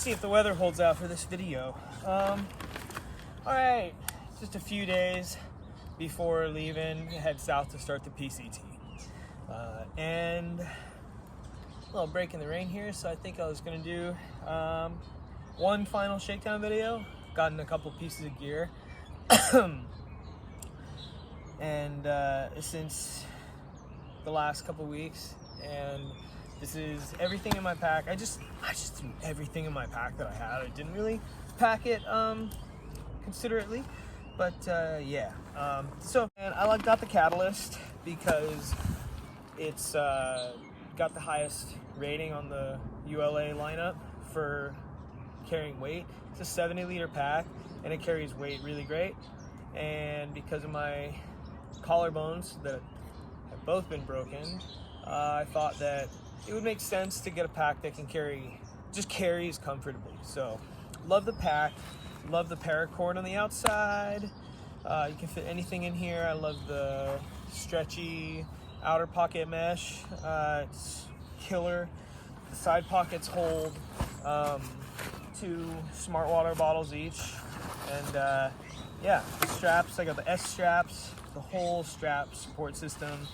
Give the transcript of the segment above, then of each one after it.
see if the weather holds out for this video. Alright, just a few days before leaving, head south to start the PCT. And a little break in the rain here, so I think I was gonna do one final shakedown video. Gotten a couple pieces of gear. And since the last couple weeks, and this is everything in my pack. I just threw everything in my pack that I had. I didn't really pack it considerately, but yeah. And I got the Catalyst because it's got the highest rating on the ULA lineup for carrying weight. It's a 70-liter pack, and it carries weight really great. And because of my collarbones that have both been broken, I thought that it would make sense to get a pack that can carries comfortably. So, love the pack, love the paracord on the outside. You can fit anything in here. I love the stretchy outer pocket mesh. It's killer. The side pockets hold 2 smart water bottles each, and yeah, the straps. I got the S straps, the whole strap support system,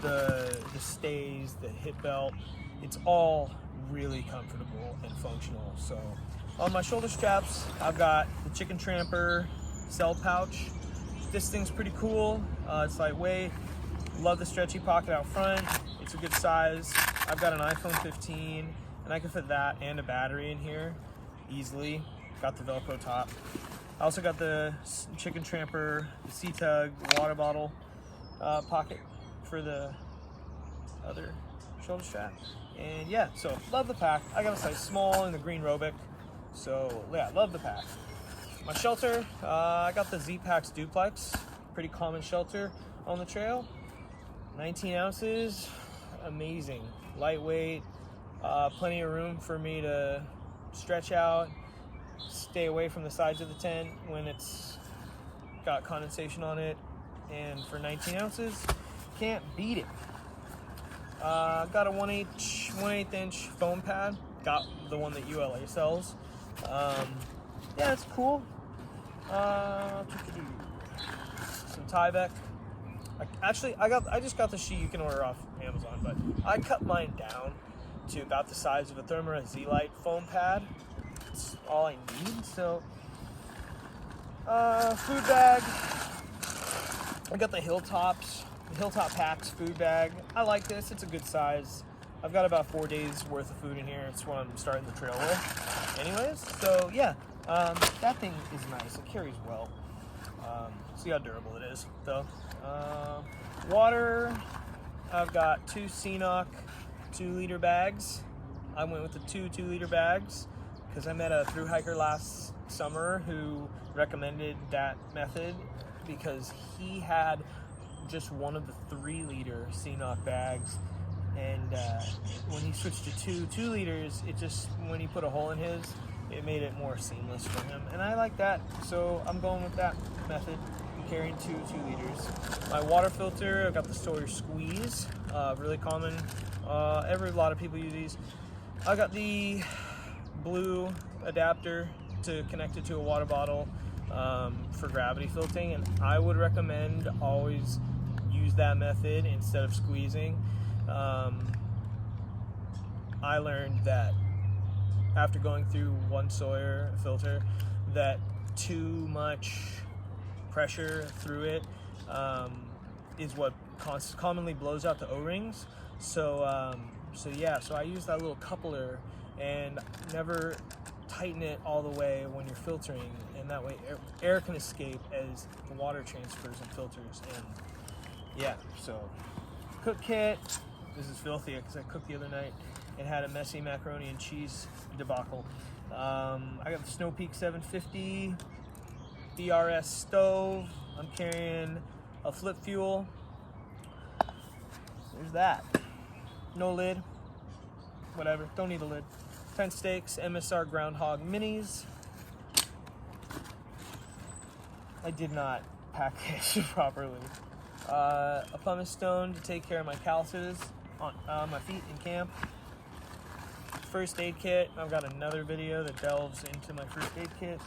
the stays, the hip belt. It's all really comfortable and functional. So on my shoulder straps, I've got the Chicken Tramper cell pouch. This thing's pretty cool. It's lightweight. Love the stretchy pocket out front. It's a good size. I've got an iPhone 15, and I can fit that and a battery in here easily. Got the Velcro top. I also got the Chicken Tramper C-Tug water bottle pocket for the other shoulder strap. And yeah, so love the pack. I got a size small in the green Robic. So yeah, love the pack. My shelter, I got the Z-Packs Duplex. Pretty common shelter on the trail. 19 ounces, amazing. Lightweight, plenty of room for me to stretch out, stay away from the sides of the tent when it's got condensation on it. And for 19 ounces, can't beat it. Got a 1/8 inch foam pad. Got the one that ULA sells. Yeah, it's cool. Some Tyvek. I just got the sheet you can order off Amazon, but I cut mine down to about the size of a Thermara Z-Lite foam pad. It's all I need. So, food bag. I got the Hilltop Packs food bag. I like this. It's a good size. I've got about 4 days worth of food in here. It's what I'm starting the trail with. Anyways, so yeah, that thing is nice. It carries well. See how durable it is, though. Water. I've got 2 CNOC 2-liter bags. I went with the 2 2-liter bags because I met a thru hiker last summer who recommended that method because he had just one of the 3-liter CNOC bags, and when he switched to 2 2-liters, it just, when he put a hole in his, it made it more seamless for him, and I like that, so I'm going with that method. I'm carrying 2 2-liters. My water filter, I've got the Sawyer Squeeze, really common. A lot of people use these. I got the blue adapter to connect it to a water bottle for gravity filtering, and I would recommend always use that method instead of squeezing. I learned that after going through one Sawyer filter that too much pressure through it is what commonly blows out the O-rings. So I use that little coupler and never tighten it all the way when you're filtering, and that way air can escape as the water transfers and filters. And yeah, so cook kit. This is filthy because I cooked the other night and had a messy macaroni and cheese debacle. I got the Snow Peak 750 DRS stove. I'm carrying a flip fuel. There's that. No lid. Whatever. Don't need a lid. Tent stakes, MSR Groundhog Minis. I did not pack this properly. A pumice stone to take care of my calluses on my feet in camp. first aid kit. I've got another video that delves into my first aid kit.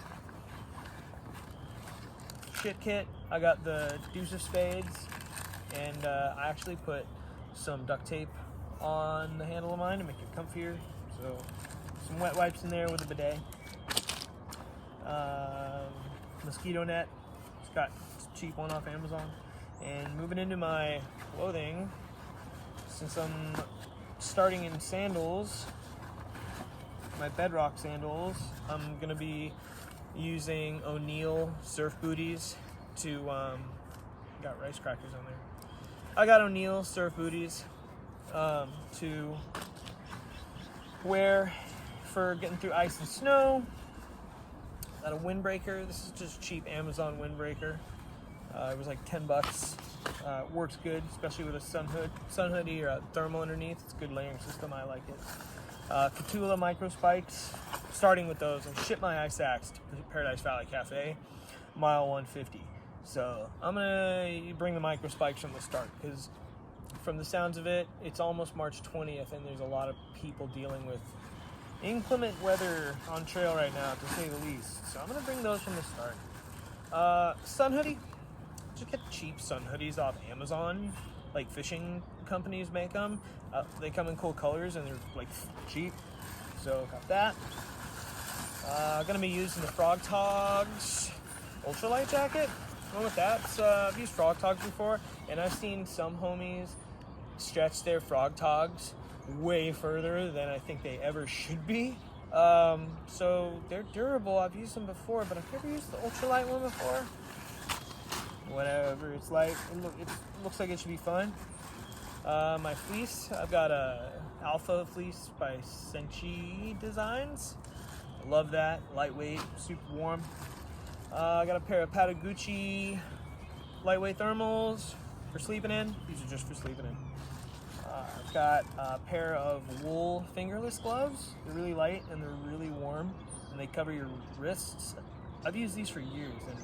Shit kit, I got the deuce of spades, and I actually put some duct tape on the handle of mine to make it comfier. So some wet wipes in there with a bidet. Mosquito net, just got a cheap one off Amazon. And moving into my clothing, since I'm starting in sandals, my Bedrock sandals, I'm gonna be using O'Neill surf booties to, got rice crackers on there. I got O'Neill surf booties to wear for getting through ice and snow. Got a windbreaker. This is just cheap Amazon windbreaker. It was like $10. Works good, especially with a sun hoodie or a thermal underneath. It's a good layering system. I like it. Catula micro spikes. Starting with those, I shipped my ice axe to Paradise Valley Cafe, mile 150. So I'm gonna bring the micro spikes from the start, because from the sounds of it, it's almost March 20th, and there's a lot of people dealing with inclement weather on trail right now, to say the least. So I'm gonna bring those from the start. Sun hoodie. Just get cheap sun hoodies off Amazon, like fishing companies make them. They come in cool colors and they're like cheap. So got that. Gonna be using the Frog Togs ultralight jacket. Going with that. I've used Frog Togs before, and I've seen some homies stretch their Frog Togs way further than I think they ever should be. So they're durable. I've used them before, but I've never used the ultralight one before. Whatever it's like, it looks like it should be fun. My fleece, I've got a Alpha fleece by Senchi Designs. I love that, lightweight, super warm. I got a pair of Patagucci lightweight thermals for sleeping in. These are just for sleeping in. I've got a pair of wool fingerless gloves. They're really light and they're really warm, and they cover your wrists. I've used these for years and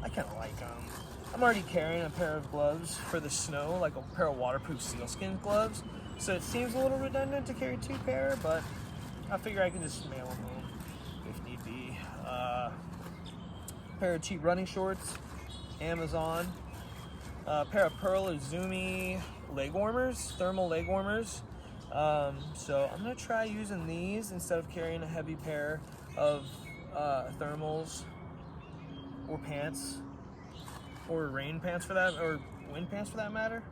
I kind of like them. I'm already carrying a pair of gloves for the snow, like a pair of waterproof sealskin gloves. So it seems a little redundant to carry two pair, but I figure I can just mail them home if need be. Pair of cheap running shorts, Amazon. Pair of Pearl Izumi leg warmers, thermal leg warmers. So I'm gonna try using these instead of carrying a heavy pair of thermals or pants, or rain pants for that, or wind pants for that matter.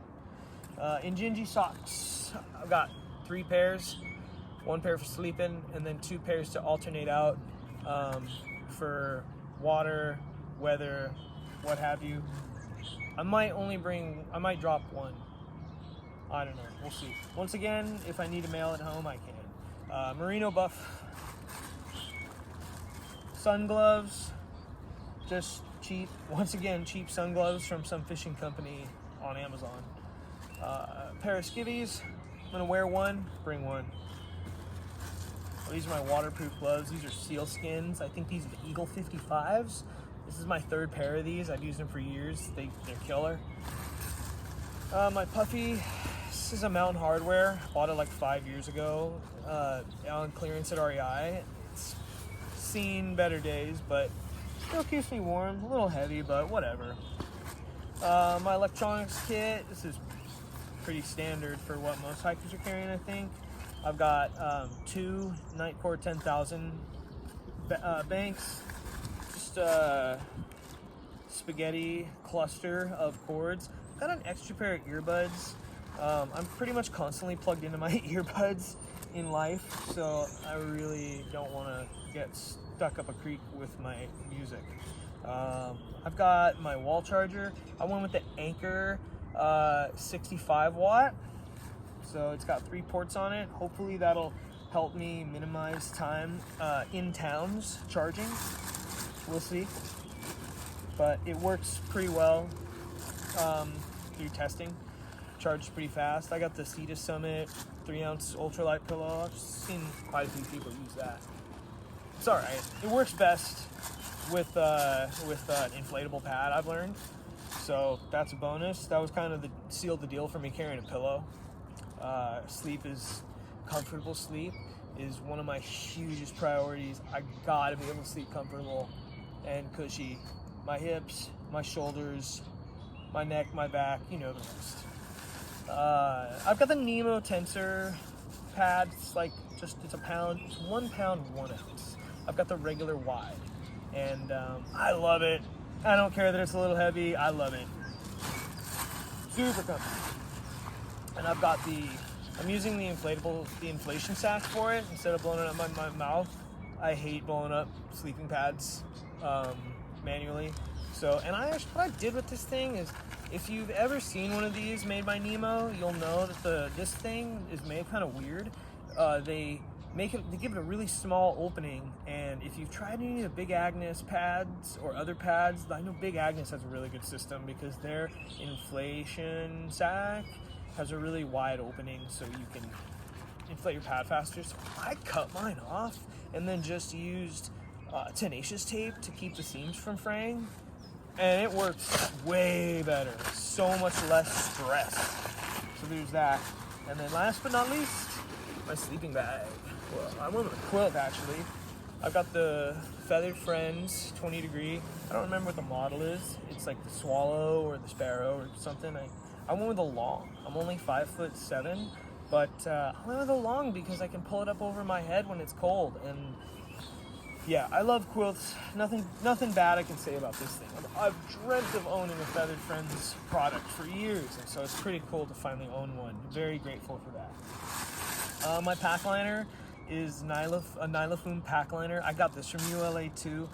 Injinji socks. I've got 3 pairs, 1 pair for sleeping, and then 2 pairs to alternate out for water, weather, what have you. I might drop 1. I don't know, we'll see. Once again, if I need to mail it home, I can. Merino buff sun gloves, just cheap, once again, cheap sun gloves from some fishing company on Amazon. Pair of skivvies. I'm gonna wear 1, bring 1. Well, these are my waterproof gloves. These are seal skins. I think these are the Eagle 55s. This is my 3rd pair of these. I've used them for years. They're killer. My puffy. This is a Mountain Hardware. Bought it like 5 years ago on clearance at REI. It's seen better days, but still keeps me warm. A little heavy, but whatever. My electronics kit. This is pretty standard for what most hikers are carrying, I think. I've got 2 Nightcore 10,000 banks. Just a spaghetti cluster of cords. Got an extra pair of earbuds. I'm pretty much constantly plugged into my earbuds in life, so I really don't want to get stuck up a creek with my music. I've got my wall charger. I went with the Anchor 65 watt. So it's got 3 ports on it. Hopefully that'll help me minimize time in towns charging. We'll see. But it works pretty well through testing. Charges pretty fast. I got the Cetus Summit 3-ounce ultralight pillow. I've seen quite a few people use that. It's all right. It works best with an inflatable pad, I've learned. So that's a bonus. That was kind of sealed the deal for me carrying a pillow. Sleep is comfortable sleep is one of my hugest priorities. I gotta be able to sleep comfortable and cushy. My hips, my shoulders, my neck, my back, you know the rest. I've got the Nemo Tensor pad. It's like it's a pound. It's 1 pound, 1 ounce. I've got the regular wide, and I love it. I don't care that it's a little heavy. I love it. Super comfy. And I'm using the inflation sack for it instead of blowing it up my mouth. I hate blowing up sleeping pads manually. So, and what I did with this thing is, if you've ever seen one of these made by Nemo, you'll know that this thing is made kind of weird. They give it a really small opening, and if you've tried any of the Big Agnes pads or other pads, I know Big Agnes has a really good system because their inflation sack has a really wide opening so you can inflate your pad faster. So I cut mine off and then just used tenacious tape to keep the seams from fraying, and it works way better. So much less stress. So there's that. And then last but not least, my sleeping bag. Well, I went with a quilt actually. I've got the Feathered Friends 20 degree. I don't remember what the model is. It's like the Swallow or the Sparrow or something. I went with a long. I'm only 5'7", but I went with a long because I can pull it up over my head when it's cold. And yeah, I love quilts. Nothing bad I can say about this thing. I've dreamt of owning a Feathered Friends product for years, and so it's pretty cool to finally own one. Very grateful for that. My pack liner is a Nylafoam pack liner. I got this from ULA too.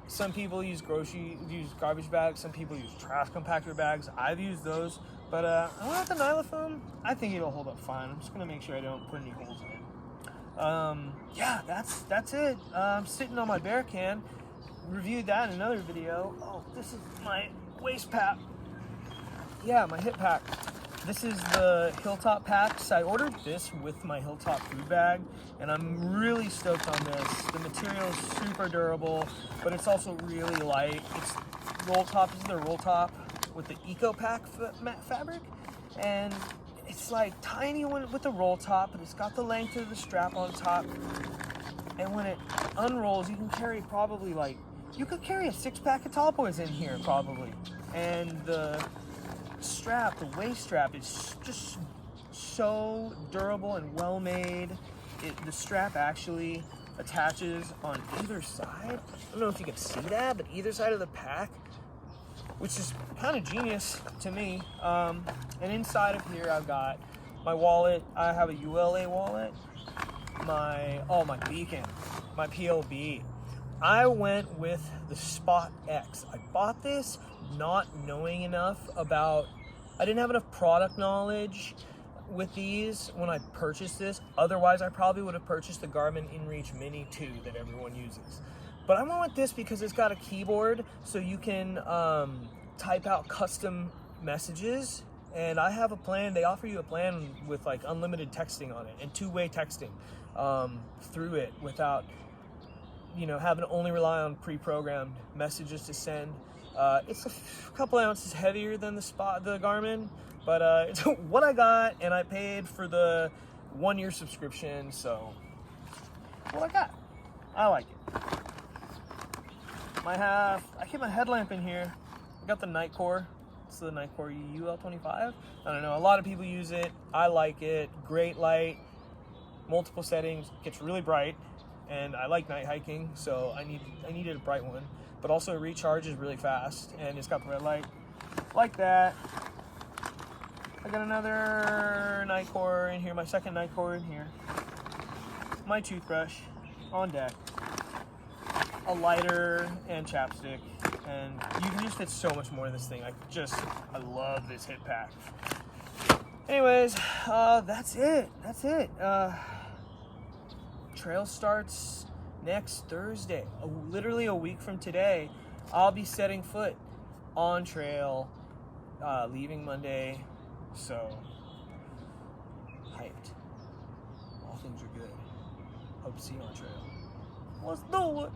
Some people use garbage bags. Some people use trash compactor bags. I've used those, but I went with the Nylafoam. I think it'll hold up fine. I'm just gonna make sure I don't put any holes in it. Yeah, that's it. I'm sitting on my bear can. Reviewed that in another video. Oh, this is my waist pack. Yeah, my hip pack. This is the Hilltop packs. I ordered this with my Hilltop food bag, and I'm really stoked on this. The material is super durable, but it's also really light. It's roll top. This is the roll top with the Eco Pack fabric, and it's like tiny one with the roll top, but it's got the length of the strap on top. And when it unrolls, you can carry probably you could carry a 6-pack of tall boys in here probably. And the strap, the waist strap, is just so durable and well made. The strap actually attaches on either side. I don't know if you can see that, but either side of the pack, which is kind of genius to me. And inside of here, I've got my wallet. I have a ULA wallet. My beacon, my PLB. I went with the Spot X. I bought this not knowing enough about, I didn't have enough product knowledge with these when I purchased this. Otherwise, I probably would have purchased the Garmin InReach Mini 2 that everyone uses. But I went with this because it's got a keyboard, so you can type out custom messages. And I have a plan. They offer you a plan with unlimited texting on it and two-way texting through it without having to only rely on pre-programmed messages to send. It's a couple ounces heavier than the Garmin, but it's what I got, and I paid for the 1-year subscription, so what I got. I like it. I keep my headlamp in here. I got the Nightcore. It's the Nightcore UL25. I don't know. A lot of people use it. I like it. Great light. Multiple settings. Gets really bright. And I like night hiking, so I needed a bright one. But also it recharges really fast, and it's got the red light like that. I got another Nightcore in here, my second Nightcore in here. My toothbrush on deck. A lighter and chapstick, and you can just fit so much more in this thing. I love this hip pack. Anyways, that's it. Trail starts next Thursday. Literally a week from today, I'll be setting foot on trail, leaving Monday. So, hyped. All things are good. Hope to see you on trail. Let's do it.